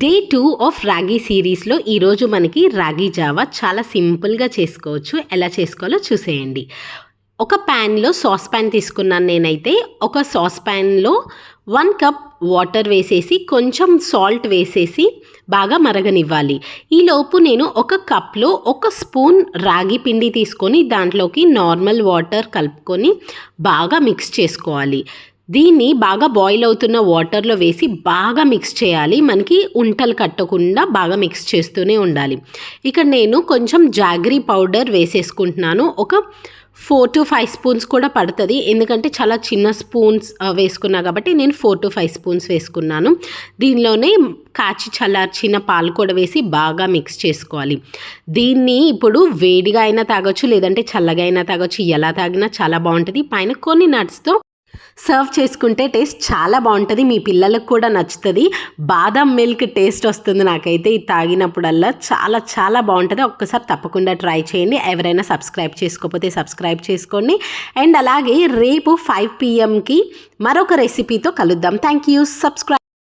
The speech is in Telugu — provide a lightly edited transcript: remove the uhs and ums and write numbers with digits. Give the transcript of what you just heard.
డే 2 ఆఫ్ రాగి సిరీస్లో ఈరోజు మనకి రాగి జావా చాలా సింపుల్గా చేసుకోవచ్చు. ఎలా చేసుకోవాలో చూసేయండి. ఒక ప్యాన్లో సాస్ ప్యాన్ తీసుకున్నాను నేనైతే. ఒక సాస్ ప్యాన్లో 1 కప్ వాటర్ వేసేసి కొంచెం సాల్ట్ వేసేసి బాగా మరగనివ్వాలి. ఈలోపు నేను ఒక కప్లో 1 స్పూన్ రాగి పిండి తీసుకొని దాంట్లోకి నార్మల్ వాటర్ కలుపుకొని బాగా మిక్స్ చేసుకోవాలి. దీన్ని బాగా బాయిల్ అవుతున్న వాటర్లో వేసి బాగా మిక్స్ చేయాలి. మనకి ఉంటలు కట్టకుండా బాగా మిక్స్ చేస్తూనే ఉండాలి. ఇక్కడ నేను కొంచెం జాగరీ పౌడర్ వేసేసుకుంటున్నాను. ఒక 4 to 5 స్పూన్స్ కూడా పడుతుంది, ఎందుకంటే చాలా చిన్న స్పూన్స్ వేసుకున్నా కాబట్టి నేను 4 to 5 స్పూన్స్ వేసుకున్నాను. దీనిలోనే కాచి చల్లార్చిన పాలు కూడా వేసి బాగా మిక్స్ చేసుకోవాలి. దీన్ని ఇప్పుడు వేడిగా అయినా తాగొచ్చు, లేదంటే చల్లగా అయినా తాగొచ్చు. ఎలా తాగినా చాలా బాగుంటుంది. పైన కొన్ని నట్స్తో సర్వ్ చేసుకుంటే టేస్ట్ చాలా బాగుంటుంది. మీ పిల్లలకు కూడా నచ్చుతుంది. బాదం మిల్క్ టేస్ట్ వస్తుంది నాకైతే ఇది తాగినప్పుడల్లా. చాలా చాలా బాగుంటుంది. ఒక్కసారి తప్పకుండా ట్రై చేయండి. ఎవరైనా సబ్స్క్రైబ్ చేసుకోకపోతే సబ్స్క్రైబ్ చేసుకోండి. అండ్ అలాగే రేపు 5 PM మరొక రెసిపీతో కలుద్దాం. Thank you. సబ్స్క్రైబ్.